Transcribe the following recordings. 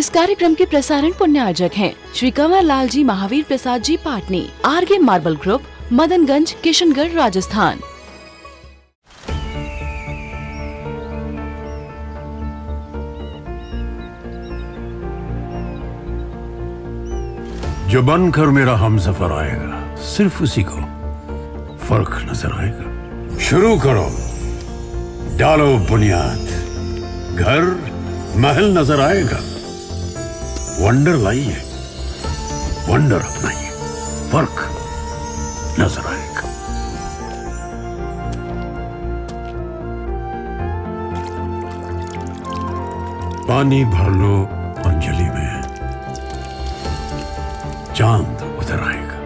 इस कार्यक्रम के प्रसारण पुण्यार्जक हैं Shri Kanwar Lal ji Mahavir Prasad ji Patni, RK marble group, Madanganj, Kishangarh, Rajasthan. जो बनकर मेरा हमसफर आएगा, सिर्फ उसी को फर्क नजर आएगा। शुरू करो, डालो बुनियाद, घर महल नजर आएगा। वंडर लाइए, वंडर अपनाइए, फर्क नजर आएगा। पानी भर लो अंजलि में, चांद उतर आएगा।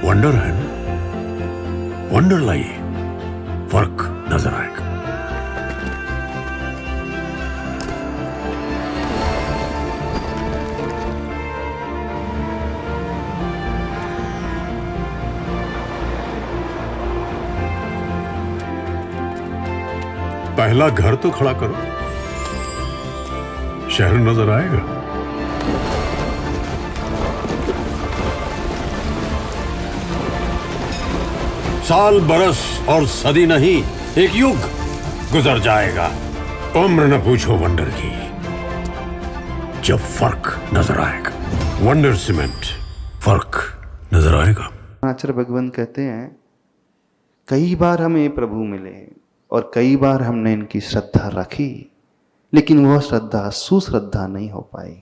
वंडर है ना, वंडर लाइए, फर्क नजर आएगा। पहला घर तो खड़ा करो, शहर नजर आएगा। साल बरस और सदी नहीं, एक युग गुजर जाएगा। उम्र न पूछो वंडर की, जब फर्क नजर आएगा। वंडर सीमेंट, फर्क नजर आएगा। आचार्य भगवान कहते हैं, कई बार हमें प्रभु मिले और कई बार हमने इनकी श्रद्धा रखी, लेकिन वह श्रद्धा सुश्रद्धा नहीं हो पाई।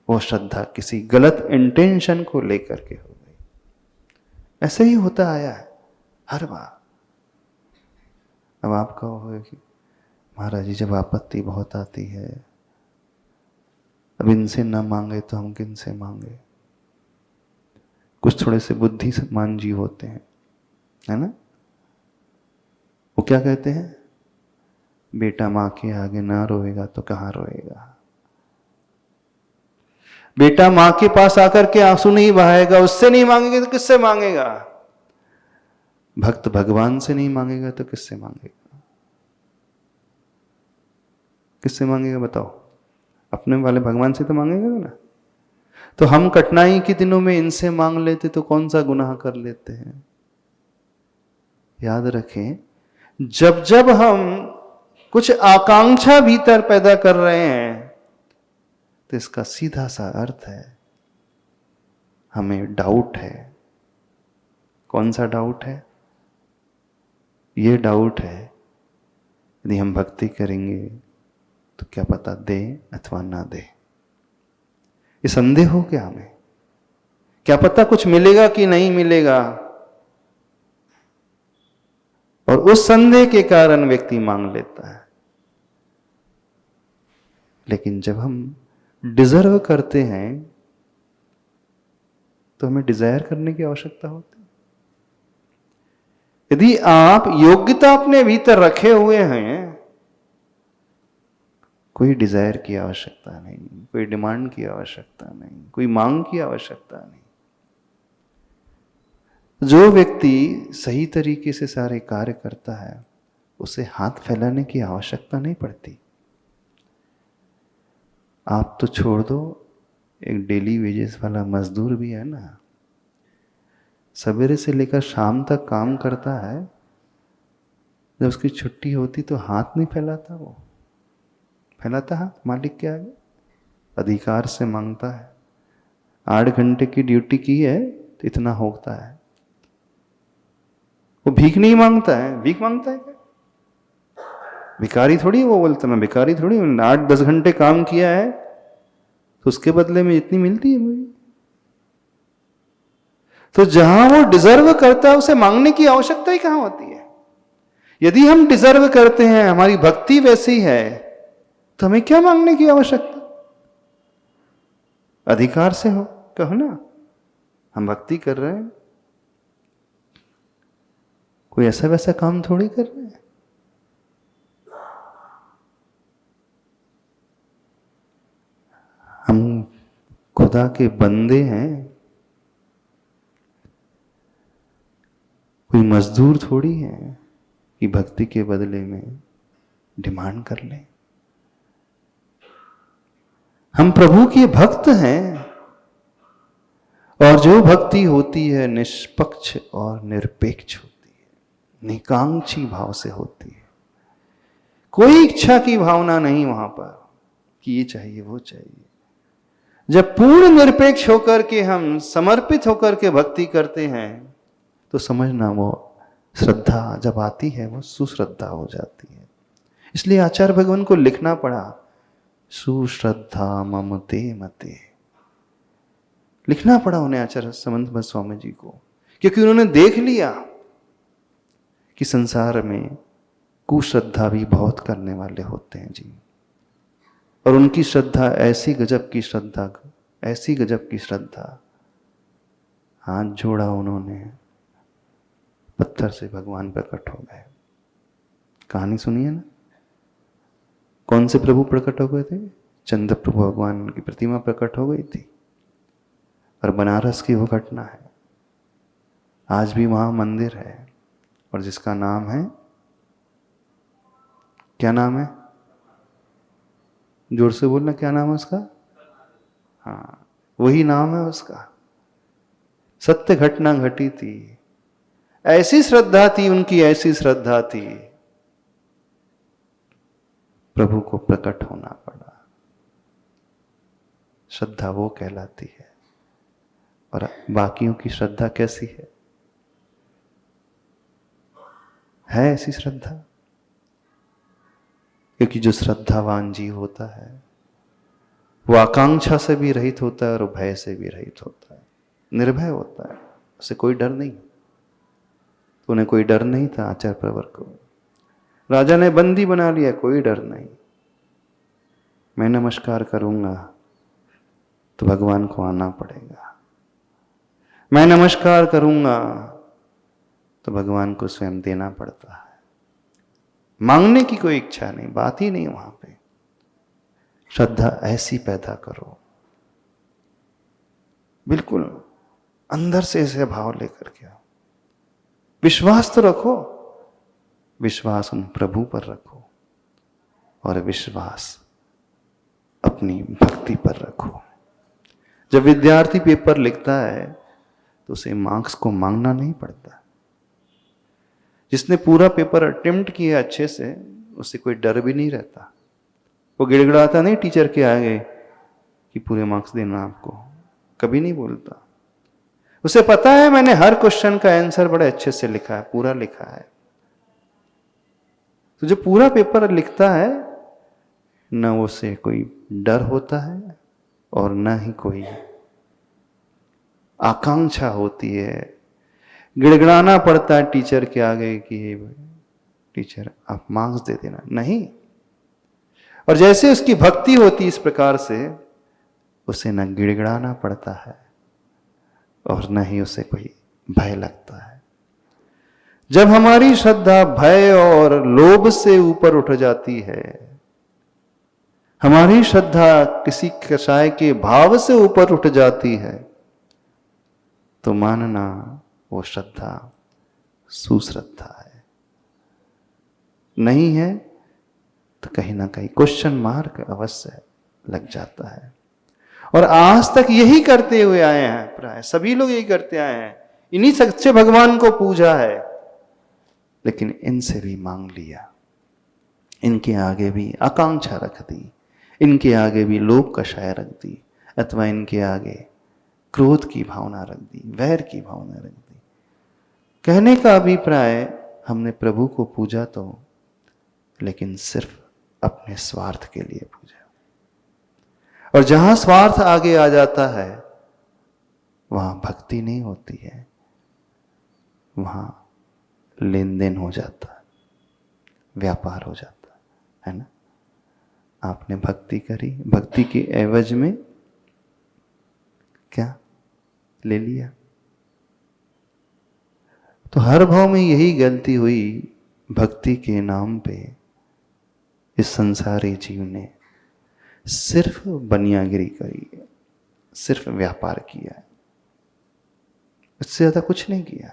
वह श्रद्धा किसी गलत इंटेंशन को लेकर के हो गई। ऐसे ही होता आया है हर बार। अब आप कहोगे कि महाराज जी, जब आपत्ति बहुत आती है, अब इनसे ना मांगे तो हम किन से मांगे। कुछ थोड़े से बुद्धिमान जीव होते हैं, है ना, वो क्या कहते हैं, बेटा मां के आगे ना रोएगा तो कहां रोएगा। बेटा मां के पास आकर के आंसू नहीं बहाएगा, उससे नहीं मांगेगा तो किससे मांगेगा। भक्त भगवान से नहीं मांगेगा तो किससे मांगेगा। किससे मांगेगा बताओ, अपने वाले भगवान से तो मांगेगा ना। तो हम कठिनाई के दिनों में इनसे मांग लेते तो कौन सा गुनाह कर लेते हैं। याद रखें, जब जब हम कुछ आकांक्षा भीतर पैदा कर रहे हैं तो इसका सीधा सा अर्थ है हमें डाउट है। कौन सा डाउट है? ये डाउट है, यदि हम भक्ति करेंगे तो क्या पता दे अथवा ना दे। ये संदेह हो क्या हमें, क्या पता कुछ मिलेगा कि नहीं मिलेगा। और उस संदेह के कारण व्यक्ति मांग लेता है। लेकिन जब हम डिजर्व करते हैं तो हमें डिजायर करने की आवश्यकता होती है। यदि आप योग्यता अपने भीतर रखे हुए हैं, कोई डिजायर की आवश्यकता नहीं, कोई डिमांड की आवश्यकता नहीं, कोई मांग की आवश्यकता नहीं। जो व्यक्ति सही तरीके से सारे कार्य करता है, उसे हाथ फैलाने की आवश्यकता नहीं पड़ती। आप तो छोड़ दो, एक डेली वेजेस वाला मजदूर भी है ना, सवेरे से लेकर शाम तक काम करता है, जब उसकी छुट्टी होती तो हाथ नहीं फैलाता। वो फैलाता हाथ मालिक के आगे, अधिकार से मांगता है। 8 घंटे की ड्यूटी की है तो इतना होता है। वो भीख नहीं मांगता है। भीख मांगता है क्या? भिखारी थोड़ी वो बोलता, मैं भिखारी थोड़ी, 8-10 घंटे काम किया है तो उसके बदले में इतनी मिलती है मुझे। तो जहां वो डिजर्व करता है उसे मांगने की आवश्यकता ही कहां होती है। यदि हम डिजर्व करते हैं, हमारी भक्ति वैसी है, तो हमें क्या मांगने की आवश्यकता। अधिकार से हो कहो ना, हम भक्ति कर रहे हैं, कोई ऐसा वैसा काम थोड़ी कर रहे हैं। हम खुदा के बंदे हैं, कोई मजदूर थोड़ी है कि भक्ति के बदले में डिमांड कर लें। हम प्रभु के भक्त हैं, और जो भक्ति होती है निष्पक्ष और निरपेक्ष होती है, निकांक्षी भाव से होती है। कोई इच्छा की भावना नहीं वहां पर कि ये चाहिए वो चाहिए। जब पूर्ण निरपेक्ष होकर के हम समर्पित होकर के भक्ति करते हैं तो समझना वो श्रद्धा जब आती है वो सुश्रद्धा हो जाती है। इसलिए आचार्य भगवान को लिखना पड़ा सुश्रद्धा ममते मते, लिखना पड़ा उन्हें आचार्य समंत स्वामी जी को, क्योंकि उन्होंने देख लिया कि संसार में कुश्रद्धा भी बहुत करने वाले होते हैं जी। और उनकी श्रद्धा ऐसी गजब की श्रद्धा, ऐसी गजब की श्रद्धा, हाथ जोड़ा उन्होंने, पत्थर से भगवान प्रकट हो गए। कहानी सुनिए ना, कौन से प्रभु प्रकट हो गए थे? चंद्र प्रभु भगवान की प्रतिमा प्रकट हो गई थी। और बनारस की वो घटना है, आज भी वहां मंदिर है और जिसका नाम है, क्या नाम है? जोर से बोलना, क्या नाम है उसका? हाँ, वही नाम है उसका। सत्य घटना घटी थी, ऐसी श्रद्धा थी उनकी, ऐसी श्रद्धा थी, प्रभु को प्रकट होना पड़ा। श्रद्धा वो कहलाती है। और बाकियों की श्रद्धा कैसी है ऐसी श्रद्धा? क्योंकि जो श्रद्धावान जीव होता है वो आकांक्षा से भी रहित होता है और भय से भी रहित होता है, निर्भय होता है, उसे कोई डर नहीं। तो उन्हें कोई डर नहीं था आचार्य प्रवर को। राजा ने बंदी बना लिया, कोई डर नहीं। मैं नमस्कार करूंगा तो भगवान को आना पड़ेगा, मैं नमस्कार करूंगा तो भगवान को स्वयं देना पड़ता है। मांगने की कोई इच्छा नहीं, बात ही नहीं वहां पे। श्रद्धा ऐसी पैदा करो, बिल्कुल अंदर से ऐसे भाव लेकर के आओ। विश्वास तो रखो, विश्वास उन प्रभु पर रखो और विश्वास अपनी भक्ति पर रखो। जब विद्यार्थी पेपर लिखता है तो उसे मार्क्स को मांगना नहीं पड़ता। जिसने पूरा पेपर अटेम्प्ट किया अच्छे से, उससे कोई डर भी नहीं रहता। वो गिड़गिड़ाता नहीं टीचर के आगे कि पूरे मार्क्स देना आपको, कभी नहीं बोलता। उसे पता है मैंने हर क्वेश्चन का आंसर बड़े अच्छे से लिखा है, पूरा लिखा है। तो जो पूरा पेपर लिखता है न उसे कोई डर होता है और न ही कोई आकांक्षा होती है, गिड़गिड़ाना पड़ता है टीचर के आगे कि टीचर आप मार्क्स दे देना, नहीं। और जैसे उसकी भक्ति होती इस प्रकार से, उसे न गिड़गिड़ाना पड़ता है और न ही उसे कोई भय लगता है। जब हमारी श्रद्धा भय और लोभ से ऊपर उठ जाती है, हमारी श्रद्धा किसी कषाय के भाव से ऊपर उठ जाती है, तो मानना वो श्रद्धा सुश्रद्धा है। नहीं है तो कहीं ना कहीं क्वेश्चन मार्क अवश्य लग जाता है। और आज तक यही करते हुए आए हैं, प्राय सभी लोग यही करते आए हैं। इन्हीं सच्चे भगवान को पूजा है, लेकिन इनसे भी मांग लिया, इनके आगे भी आकांक्षा रख दी, इनके आगे भी लोभ कषाय रख दी, अथवा इनके आगे क्रोध की भावना रख दी, वैर की भावना रख दी। कहने का अभिप्राय, हमने प्रभु को पूजा तो, लेकिन सिर्फ अपने स्वार्थ के लिए पूजा। और जहां स्वार्थ आगे आ जाता है वहां भक्ति नहीं होती है, वहां लेन देन हो जाता है, व्यापार हो जाता है ना। आपने भक्ति करी, भक्ति के एवज में क्या ले लिया? तो हर भाव में यही गलती हुई। भक्ति के नाम पे इस संसारी जीव ने सिर्फ बनियागिरी करी है, सिर्फ व्यापार किया है, इससे ज्यादा कुछ नहीं किया।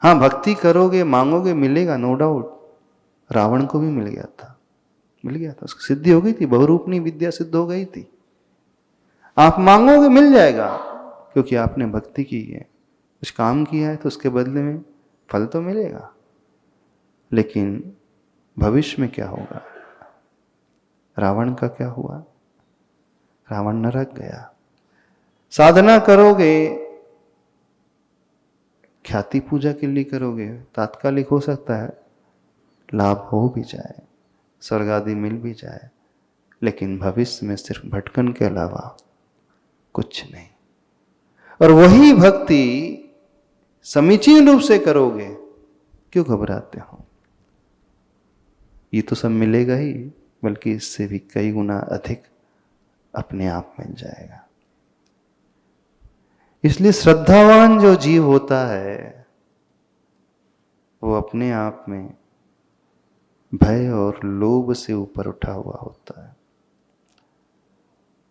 हाँ, भक्ति करोगे, मांगोगे, मिलेगा, नो डाउट। रावण को भी मिल गया था, मिल गया था, उसकी सिद्धि हो गई थी, बहुरूपनी विद्या सिद्ध हो गई थी। आप मांगोगे मिल जाएगा, क्योंकि आपने भक्ति की है, कुछ काम किया है, तो उसके बदले में फल तो मिलेगा। लेकिन भविष्य में क्या होगा? रावण का क्या हुआ? रावण नरक गया। साधना करोगे, ख्याति पूजा के लिए करोगे, तात्कालिक हो सकता है लाभ हो भी जाए, स्वर्ग आदि मिल भी जाए, लेकिन भविष्य में सिर्फ भटकन के अलावा कुछ नहीं। और वही भक्ति समीचीन रूप से करोगे, क्यों घबराते हो? ये तो सब मिलेगा ही, बल्कि इससे भी कई गुना अधिक अपने आप मिल जाएगा। इसलिए श्रद्धावान जो जीव होता है वो अपने आप में भय और लोभ से ऊपर उठा हुआ होता है।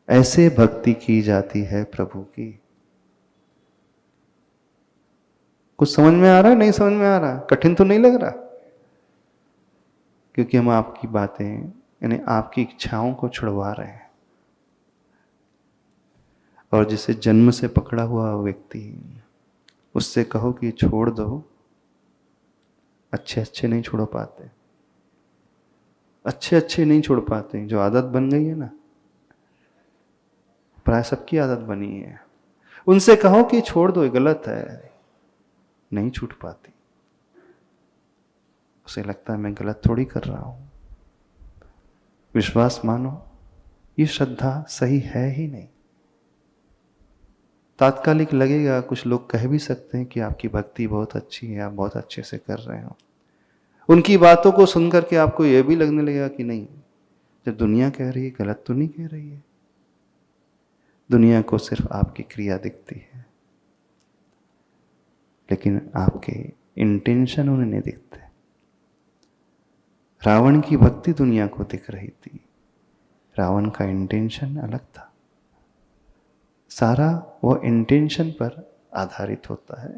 ऐसे भक्ति की जाती है प्रभु की। कुछ समझ में आ रहा है? नहीं समझ में आ रहा? कठिन तो नहीं लग रहा? क्योंकि हम आपकी बातें यानी आपकी इच्छाओं को छुड़वा रहे हैं। और जिसे जन्म से पकड़ा हुआ व्यक्ति, उससे कहो कि छोड़ दो, अच्छे अच्छे नहीं छोड़ पाते, अच्छे अच्छे नहीं छोड़ पाते। जो आदत बन गई है ना, प्राय सबकी आदत बनी है, उनसे कहो कि छोड़ दो, ये गलत है, नहीं छूट पाती। उसे लगता है मैं गलत थोड़ी कर रहा हूं। विश्वास मानो, ये श्रद्धा सही है ही नहीं। तात्कालिक लगेगा, कुछ लोग कह भी सकते हैं कि आपकी भक्ति बहुत अच्छी है, आप बहुत अच्छे से कर रहे हो। उनकी बातों को सुनकर के आपको यह भी लगने लगेगा कि नहीं, जब दुनिया कह रही है गलत तो नहीं कह रही है। दुनिया को सिर्फ आपकी क्रिया दिखती है, लेकिन आपके इंटेंशन उन्हें नहीं दिखते। रावण की भक्ति दुनिया को दिख रही थी, रावण का इंटेंशन अलग था। सारा वो इंटेंशन पर आधारित होता है।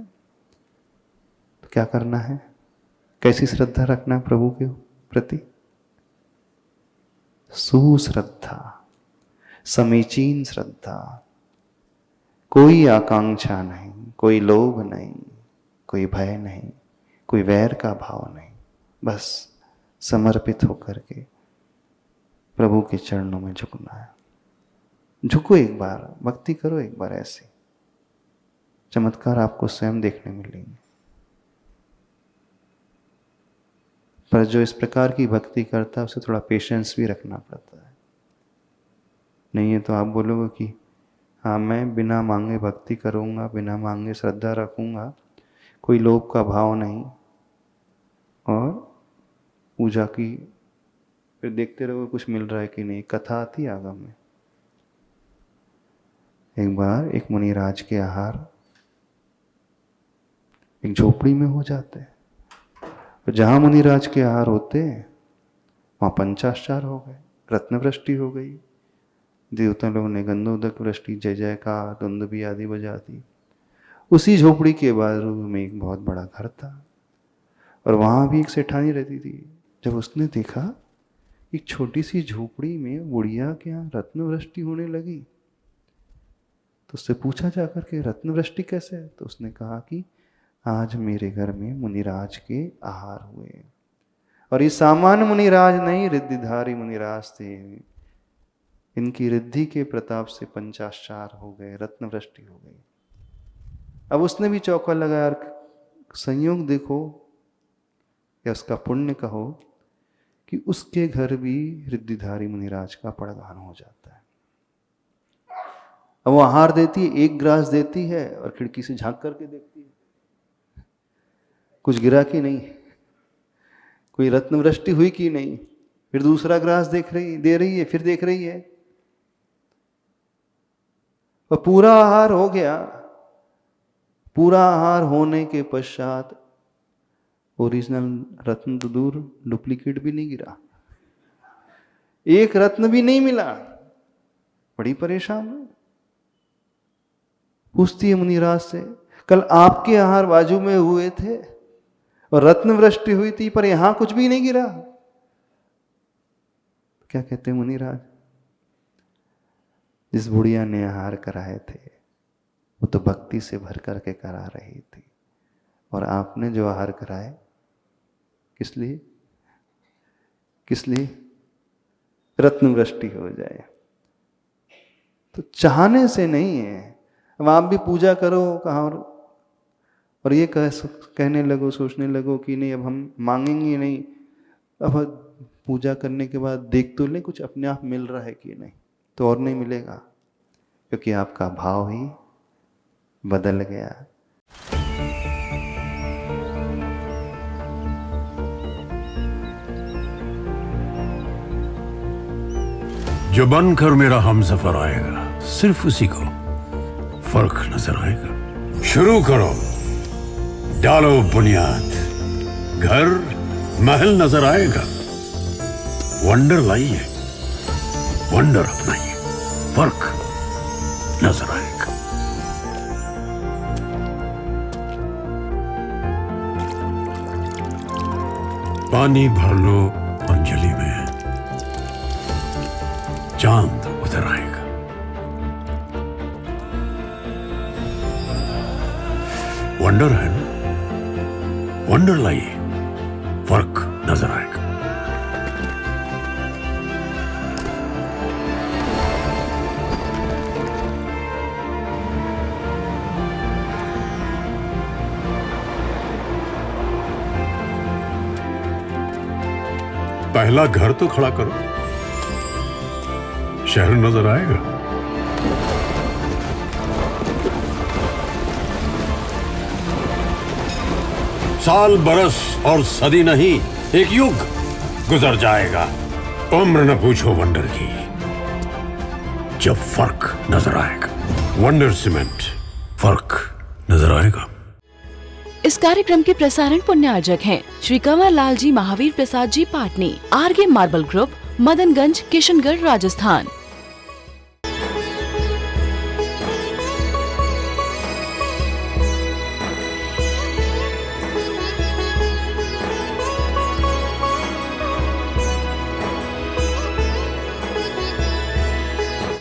तो क्या करना है? कैसी श्रद्धा रखना है प्रभु के प्रति? सुश्रद्धा, समीचीन श्रद्धा, कोई आकांक्षा नहीं, कोई लोभ नहीं, कोई भय नहीं, कोई वैर का भाव नहीं, बस समर्पित होकर के प्रभु के चरणों में झुकना है। झुको एक बार, भक्ति करो एक बार, ऐसे चमत्कार आपको स्वयं देखने मिलेंगे। पर जो इस प्रकार की भक्ति करता है उसे थोड़ा पेशेंस भी रखना पड़ता है। नहीं है तो आप बोलोगे कि हाँ मैं बिना मांगे भक्ति करूँगा, बिना मांगे श्रद्धा रखूँगा, कोई लोभ का भाव नहीं, और पूजा की फिर देखते रहोगे कुछ मिल रहा है कि नहीं। कथा आती है आगम में, एक बार एक मुनिराज के आहार एक झोपड़ी में हो जाते हैं। तो जहां मुनिराज के आहार होते हैं वहां पंचाचार हो गए, रत्नवृष्टि हो गई। देवता लोगों ने गंधोदक वृष्टि, जय जयकार, दुंदुभी आदि बजा दी। उसी झोपड़ी के बाजू में एक बहुत बड़ा घर था और वहां भी एक सेठानी रहती थी। जब उसने देखा एक छोटी सी झोपड़ी में बुढ़िया के यहाँ रत्नवृष्टि होने लगी, तो उससे पूछा जाकर के रत्नवृष्टि कैसे है? तो उसने कहा कि आज मेरे घर में मुनिराज के आहार हुए, और ये सामान्य मुनिराज नहीं, रिद्धिधारी मुनिराज थे। इनकी रिद्धि के प्रताप से पंचाचार हो गए, रत्नवृष्टि हो गई। अब उसने भी चौका लगाया, संयोग देखो या उसका पुण्य कहो कि उसके घर भी रिद्धिधारी मुनिराज का पड़गान हो जाता है। अब वो आहार देती है, एक ग्रास देती है और खिड़की से झांक करके देखती है, कुछ गिरा कि नहीं, कोई रत्नवृष्टि हुई कि नहीं। फिर दूसरा ग्रास दे रही है, फिर देख रही है, और पूरा आहार हो गया। पूरा आहार होने के पश्चात ओरिजिनल रत्न तो दूर, डुप्लीकेट भी नहीं गिरा, एक रत्न भी नहीं मिला। बड़ी परेशान है, पूछती है मुनिराज से, कल आपके आहार बाजू में हुए थे और रत्न वृष्टि हुई थी, पर यहां कुछ भी नहीं गिरा। क्या कहते हैं मुनिराज, जिस बुढ़िया ने आहार कराए थे वो तो भक्ति से भर करके करा रही थी, और आपने जो आहार कराए किस लिए? किस लिए? रत्न वृष्टि हो जाए। तो चाहने से नहीं है। अब आप भी पूजा करो कहाँ और ये कहने लगो, सोचने लगो कि नहीं अब हम मांगेंगे नहीं। अब पूजा करने के बाद देख तो ले कुछ अपने आप मिल रहा है कि नहीं, तो और नहीं मिलेगा, क्योंकि आपका भाव ही बदल गया। जो बनकर मेरा हमसफर आएगा सिर्फ उसी को फर्क नजर आएगा। शुरू करो, डालो बुनियाद, घर महल नजर आएगा। वंडर लाइए, वंडर अपनाइए, फर्क नजर आएगा। पानी भर लो अंजलि में, चांद उतर आएगा। वंडर है ना, वंडर लाइए, फर्क नजर आएगा। पहला घर तो खड़ा करो, शहर नजर आएगा। साल बरस और सदी नहीं, एक युग गुजर जाएगा। उम्र न पूछो वंडर की, जब फर्क नजर आएगा। वंडर सीमेंट, फर्क नजर आएगा। इस कार्यक्रम के प्रसारण पुण्य आयोजक हैं श्री कंवर लाल जी महावीर प्रसाद जी पाटनी, आरगे मार्बल ग्रुप, मदनगंज, किशनगढ़, राजस्थान।